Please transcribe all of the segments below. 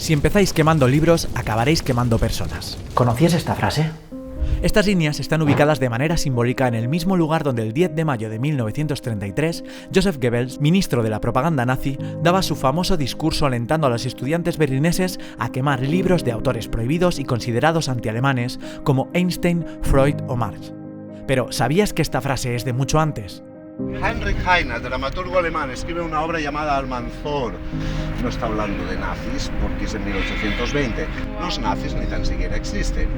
Si empezáis quemando libros, acabaréis quemando personas. ¿Conocías esta frase? Estas líneas están ubicadas de manera simbólica en el mismo lugar donde el 10 de mayo de 1933, Joseph Goebbels, ministro de la propaganda nazi, daba su famoso discurso alentando a los estudiantes berlineses a quemar libros de autores prohibidos y considerados antialemanes como Einstein, Freud o Marx. Pero, ¿sabías que esta frase es de mucho antes? Heinrich Heine, dramaturgo alemán, escribe una obra llamada Almanzor. No está hablando de nazis porque es en 1820. Los nazis ni tan siquiera existen.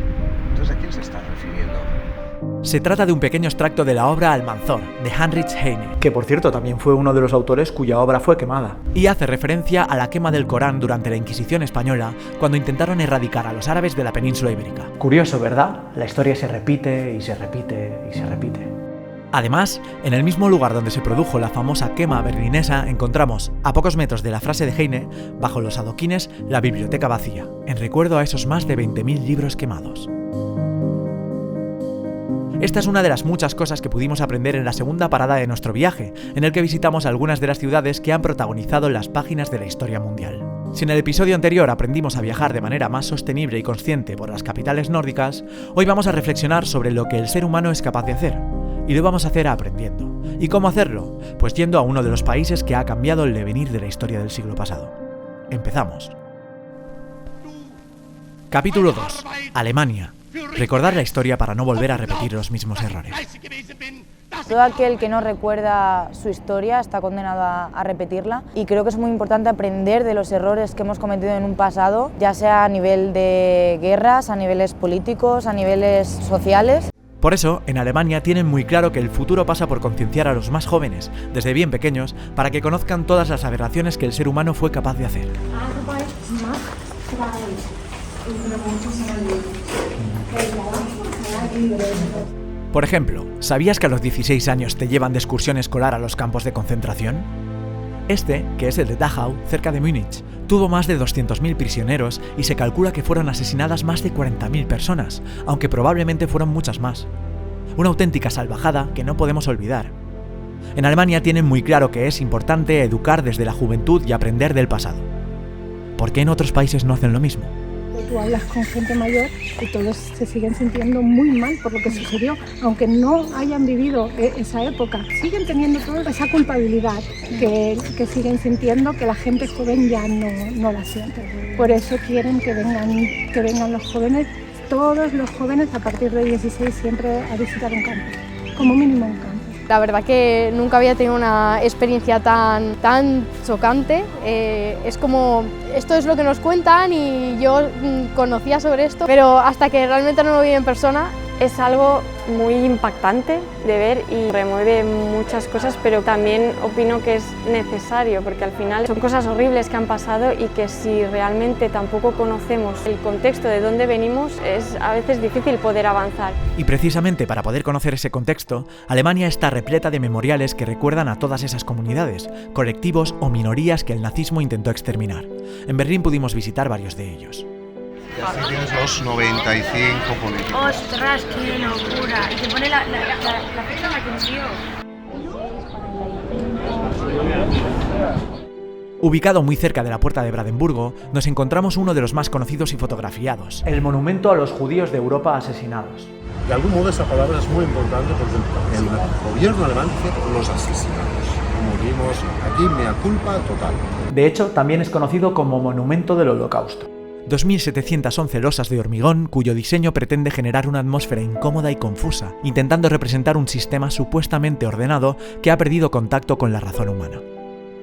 Entonces, ¿a quién se está refiriendo? Se trata de un pequeño extracto de la obra Almanzor, de Heinrich Heine, Que por cierto también fue uno de los autores cuya obra fue quemada. y hace referencia a la quema del Corán durante la Inquisición española cuando intentaron erradicar a los árabes de la península ibérica. Curioso, ¿verdad? La historia se repite y se repite y se repite. Además, en el mismo lugar donde se produjo la famosa quema berlinesa encontramos, a pocos metros de la frase de Heine, bajo los adoquines, la biblioteca vacía, en recuerdo a esos más de 20.000 libros quemados. Esta es una de las muchas cosas que pudimos aprender en la segunda parada de nuestro viaje, en el que visitamos algunas de las ciudades que han protagonizado las páginas de la historia mundial. Si en el episodio anterior aprendimos a viajar de manera más sostenible y consciente por las capitales nórdicas, hoy vamos a reflexionar sobre lo que el ser humano es capaz de hacer. Y lo vamos a hacer aprendiendo. ¿Y cómo hacerlo? Pues yendo a uno de los países que ha cambiado el devenir de la historia del siglo pasado. Empezamos. Capítulo 2. Alemania. Recordar la historia para no volver a repetir los mismos errores. Todo aquel que no recuerda su historia está condenado a repetirla, y creo que es muy importante aprender de los errores que hemos cometido en un pasado, ya sea a nivel de guerras, a niveles políticos, a niveles sociales. Por eso, en Alemania tienen muy claro que el futuro pasa por concienciar a los más jóvenes, desde bien pequeños, para que conozcan todas las aberraciones que el ser humano fue capaz de hacer. Por ejemplo, ¿sabías que a los 16 años te llevan de excursión escolar a los campos de concentración? Este, que es el de Dachau, cerca de Múnich, tuvo más de 200.000 prisioneros y se calcula que fueron asesinadas más de 40.000 personas, aunque probablemente fueron muchas más. Una auténtica salvajada que no podemos olvidar. En Alemania tienen muy claro que es importante educar desde la juventud y aprender del pasado. ¿Por qué en otros países no hacen lo mismo? Tú hablas con gente mayor y todos se siguen sintiendo muy mal por lo que sucedió, aunque no hayan vivido esa época. Siguen teniendo toda esa culpabilidad que siguen sintiendo, que la gente joven ya no la siente. Por eso quieren que vengan los jóvenes, todos los jóvenes a partir de 16 siempre a visitar un campo, como mínimo un campo. La verdad que nunca había tenido una experiencia tan chocante. Es como, esto es lo que nos cuentan y yo conocía sobre esto, pero hasta que realmente no lo vi en persona. Es algo muy impactante de ver y remueve muchas cosas, pero también opino que es necesario, porque al final son cosas horribles que han pasado y que si realmente tampoco conocemos el contexto de dónde venimos, es a veces difícil poder avanzar. Y precisamente para poder conocer ese contexto, Alemania está repleta de memoriales que recuerdan a todas esas comunidades, colectivos o minorías que el nazismo intentó exterminar. En Berlín pudimos visitar varios de ellos. Así tienes los 95 políticos. ¡Ostras, qué locura! Y te pone la fecha en la que murió. Ubicado muy cerca de la puerta de Brandenburgo, nos encontramos uno de los más conocidos y fotografiados. El monumento a los judíos de Europa asesinados. De algún modo esa palabra es muy importante porque el gobierno alemán dice los asesinados. Morimos aquí, mea culpa total. De hecho, también es conocido como Monumento del Holocausto. 2.711 losas de hormigón cuyo diseño pretende generar una atmósfera incómoda y confusa, intentando representar un sistema supuestamente ordenado que ha perdido contacto con la razón humana.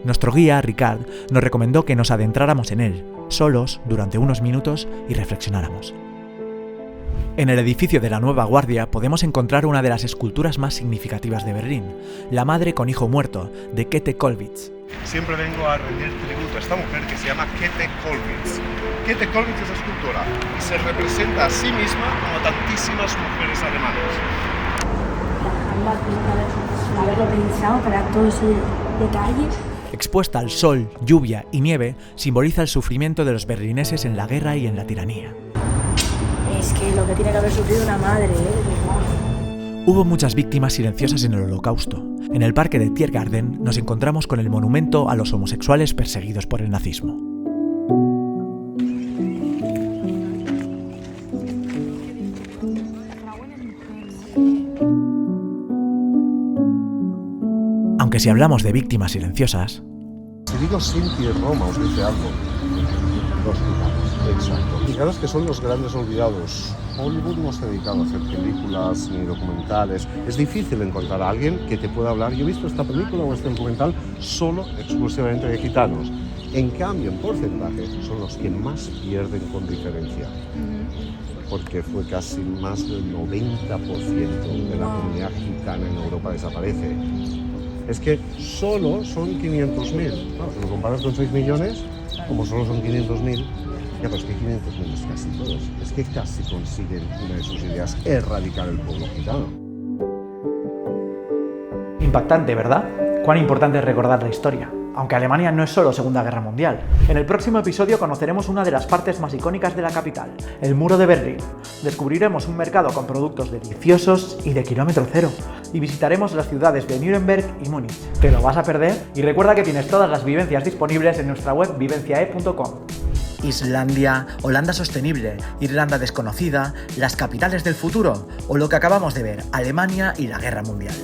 Nuestro guía, Ricard, nos recomendó que nos adentráramos en él, solos, durante unos minutos y reflexionáramos. En el edificio de la Nueva Guardia podemos encontrar una de las esculturas más significativas de Berlín, la Madre con Hijo Muerto, de Käthe Kollwitz. Siempre vengo a rendir tributo a esta mujer que se llama Käthe Kollwitz. Käthe Kollwitz es escultora y se representa a sí misma como tantísimas mujeres alemanas. Haberlo pensado para todo ese detalle. Expuesta al sol, lluvia y nieve, simboliza el sufrimiento de los berlineses en la guerra y en la tiranía. Es que lo que tiene que haber sufrido una madre, ¿eh? Hubo muchas víctimas silenciosas en el Holocausto. En el parque de Tiergarten nos encontramos con el monumento a los homosexuales perseguidos por el nazismo. Aunque si hablamos de víctimas silenciosas... Si digo Sinti y Roma, os dice algo. Los titanes, exacto. Fijaros que son los grandes olvidados. Hollywood no se ha dedicado a hacer películas ni documentales. Es difícil encontrar a alguien que te pueda hablar. Yo he visto esta película o este documental solo, exclusivamente de gitanos. En cambio, en porcentaje, son los que más pierden con diferencia. Porque fue casi más del 90% de la comunidad gitana en Europa desaparece. Es que solo son 500.000. Claro, si lo comparas con 6 millones, como solo son 500.000, ya, pero es que 500.000 es casi todos. Es que casi consiguen una de sus ideas, erradicar el pueblo gitano. Impactante, ¿verdad? Cuán importante es recordar la historia. Aunque Alemania no es solo Segunda Guerra Mundial. En el próximo episodio conoceremos una de las partes más icónicas de la capital, el Muro de Berlín. Descubriremos un mercado con productos deliciosos y de kilómetro cero. Y visitaremos las ciudades de Nuremberg y Múnich. ¿Te lo vas a perder? Y recuerda que tienes todas las vivencias disponibles en nuestra web vivenciae.com. Islandia, Holanda sostenible, Irlanda desconocida, las capitales del futuro o lo que acabamos de ver, Alemania y la Guerra Mundial.